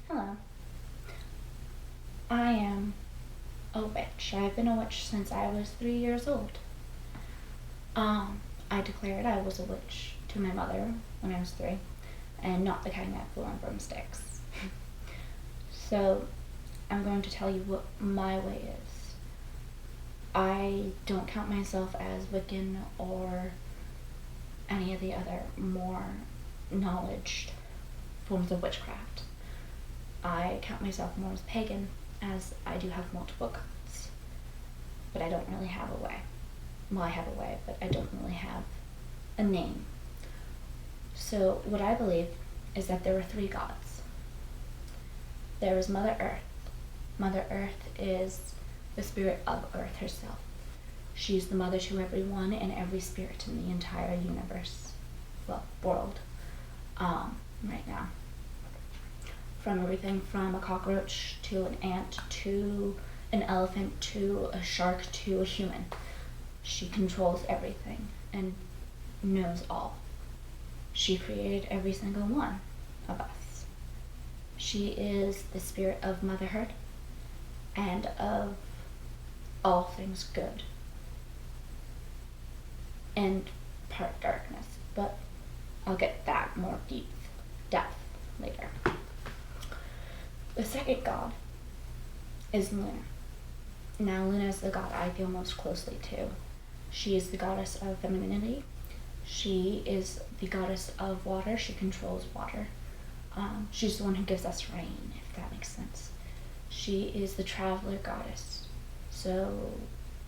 Hello. I am a witch. I've been a witch since I was 3 years old. I declared I was a witch to my mother when I was 3, and not the kind that flew on broomsticks. So, I'm going to tell you what my way is. I don't count myself as Wiccan or any of the other more knowledged forms of witchcraft. I count myself more as pagan, as I do have multiple gods, but I don't really have a way. Well, I have a way, but I don't really have a name. So what I believe is that there are 3 gods. There is Mother Earth. Mother Earth is the spirit of Earth herself. She's the mother to everyone and every spirit in the entire universe, well, world, right now. From everything from a cockroach to an ant to an elephant to a shark to a human. She controls everything and knows all. She created every single one of us. She is the spirit of motherhood and of all things good and part darkness, but I'll get that more depth later. The second god is Luna. Now, Luna is the god I feel most closely to. She is the goddess of femininity. She is the goddess of water. She controls water. She's the one who gives us rain, if that makes sense. She is the traveler goddess. So,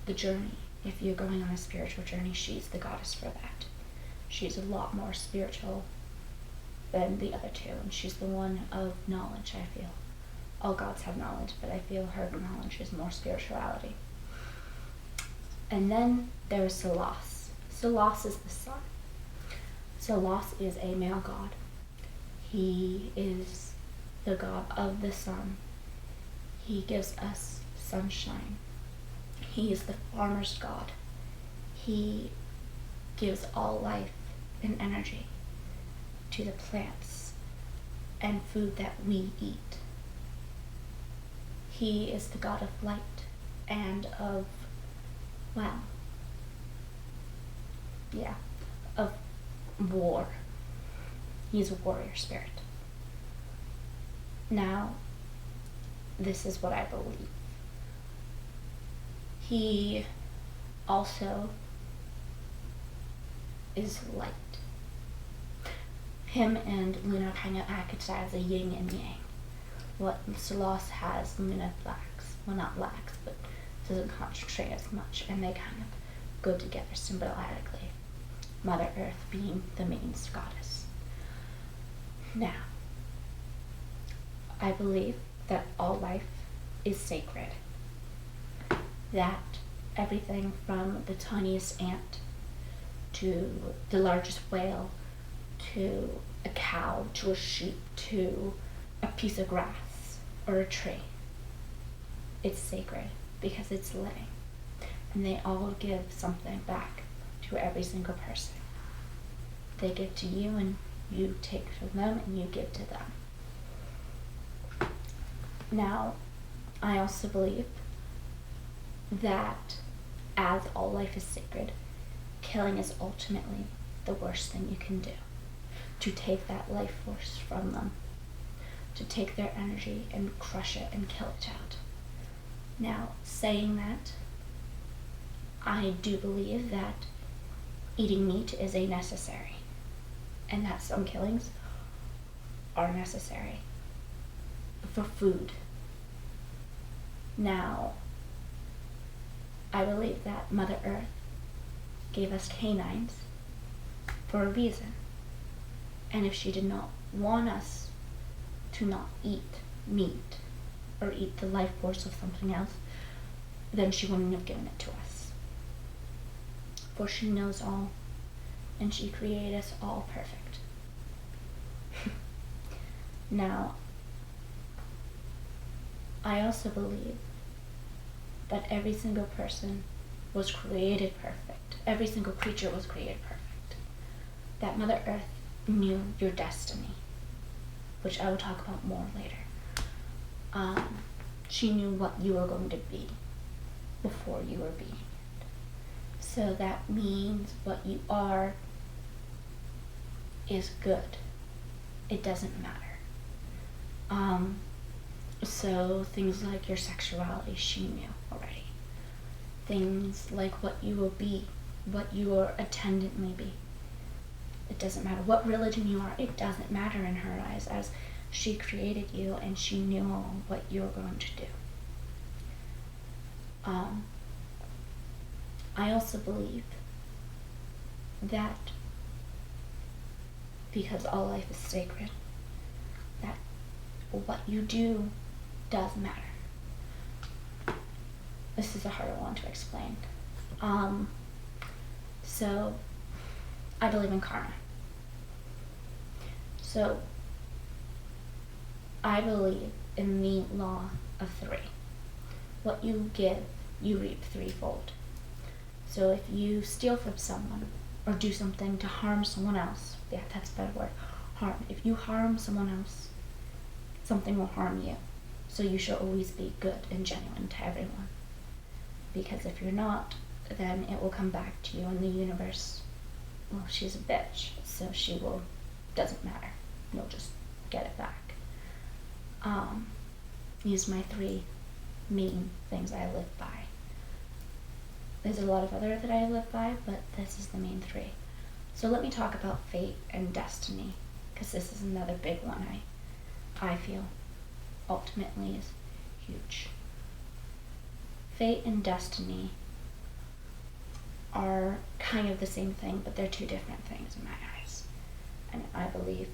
the journey. If you're going on a spiritual journey, she's the goddess for that. She's a lot more spiritual than the other two, and she's the one of knowledge, I feel. All gods have knowledge, but I feel her knowledge is more spirituality. And then there's Solas. Solas is the sun. Solas is a male god. He is the god of the sun. He gives us sunshine. He is the farmer's god. He gives all life and energy to the plants and food that we eat. He is the god of light and of, of war. He's a warrior spirit. Now, this is what I believe. He also is light. Him and Luna kind of act as a yin and yang. What Solas has, Luna lacks. Well, not lacks, but doesn't concentrate as much, and they kind of go together symbiotically. Mother Earth being the main goddess. Now, I believe that all life is sacred. That everything from the tiniest ant to the largest whale to a cow to a sheep to a piece of grass or a tree, it's sacred because it's living, and they all give something back to every single person. They give to you and you take from them and you give to them. Now, I also believe that as all life is sacred, killing is ultimately the worst thing you can do. To take that life force from them, to take their energy and crush it and kill it out. Now, saying that, I do believe that eating meat is a necessary, and that some killings are necessary for food. Now, I believe that Mother Earth gave us canines for a reason. And if she did not want us to not eat meat or eat the life force of something else, then she wouldn't have given it to us. For she knows all, and she created us all perfect. Now, I also believe that every single person was created perfect. Every single creature was created perfect. That Mother Earth knew your destiny, which I will talk about more later. She knew what you were going to be before you were being it. So that means what you are is good. It doesn't matter. So things like your sexuality, she knew already. Things like what you will be, what your attendant may be. It doesn't matter what religion you are. It doesn't matter in her eyes, as she created you and she knew what you were going to do. I also believe that because all life is sacred, that what you do does matter. This is a harder one to explain. So I believe in karma. So I believe in the law of three. What you give, you reap threefold. So if you steal from someone or do something to harm someone else, yeah, that's a better word, harm. If you harm someone else, something will harm you. So you should always be good and genuine to everyone. Because if you're not, then it will come back to you in the universe. Well, she's a bitch, so doesn't matter. You'll just get it back. These are my three main things I live by. There's a lot of other that I live by, but this is the main three. So let me talk about fate and destiny, because this is another big one I feel ultimately is huge. Fate and destiny are kind of the same thing, but they're two different things in my eyes. And I believe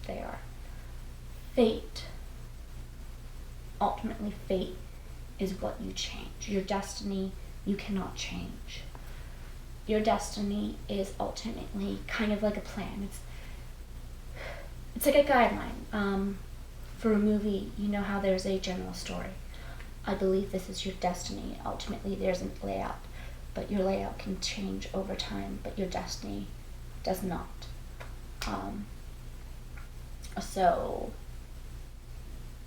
they are. Ultimately fate is what you change. Your destiny, you cannot change. Your destiny is ultimately kind of like a plan. It's like a guideline. For a movie, you know how there's a general story. I believe this is your destiny. Ultimately, there's a layout, but your layout can change over time, but your destiny does not. So,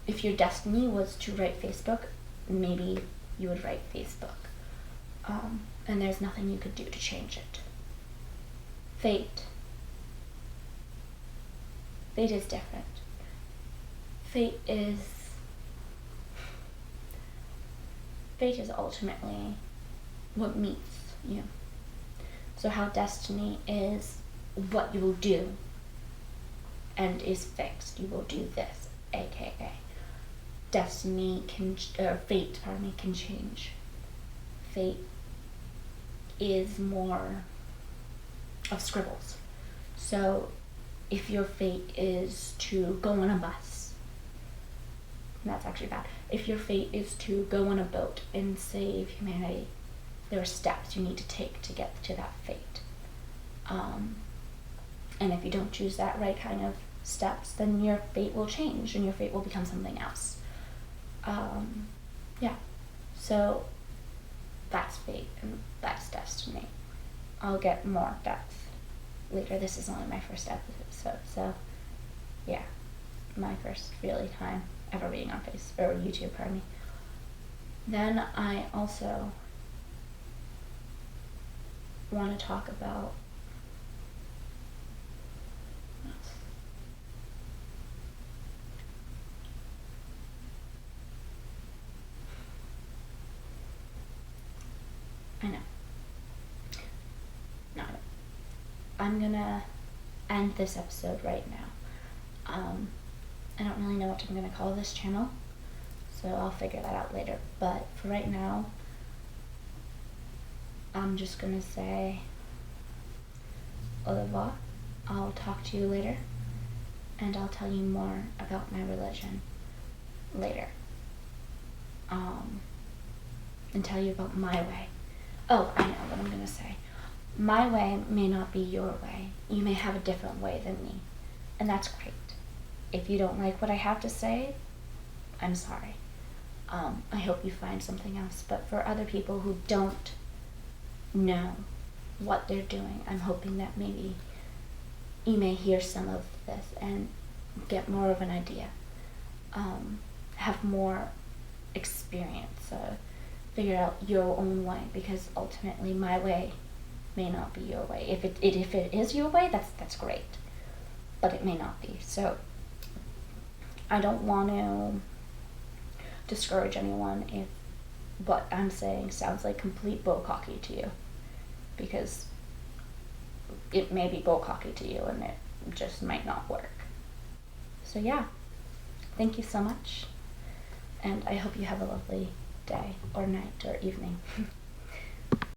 if your destiny was to write Facebook, maybe you would write Facebook. And there's nothing you could do to change it. Fate is different. Fate is ultimately what meets you. So how destiny is what you will do and is fixed. You will do this, aka fate can change. Fate is more of scribbles. So if your fate is to go on a bus, that's actually bad. If your fate is to go on a boat and save humanity, there are steps you need to take to get to that fate. And if you don't choose that right kind of steps, then your fate will change and your fate will become something else. Yeah. So that's fate and that's destiny. I'll get more depth later. This is only my first episode, so yeah, my first really time ever being on YouTube, pardon me. Then I also want to talk about I know. No, I'm gonna end this episode right now. I don't really know what I'm gonna call this channel, so I'll figure that out later. But for right now, I'm just gonna say au revoir. I'll talk to you later, and I'll tell you more about my religion later. And tell you about my way. Oh, I know what I'm gonna say. My way may not be your way. You may have a different way than me, and that's great. If you don't like what I have to say, I'm sorry. I hope you find something else. But for other people who don't know what they're doing, I'm hoping that maybe you may hear some of this and get more of an idea. have more experience, figure out your own way, because ultimately my way may not be your way. If it is your way, that's great, but it may not be. So I don't want to discourage anyone if what I'm saying sounds like complete bullcocky to you, because it may be bullcocky to you and it just might not work. So yeah, thank you so much, and I hope you have a lovely day or night or evening.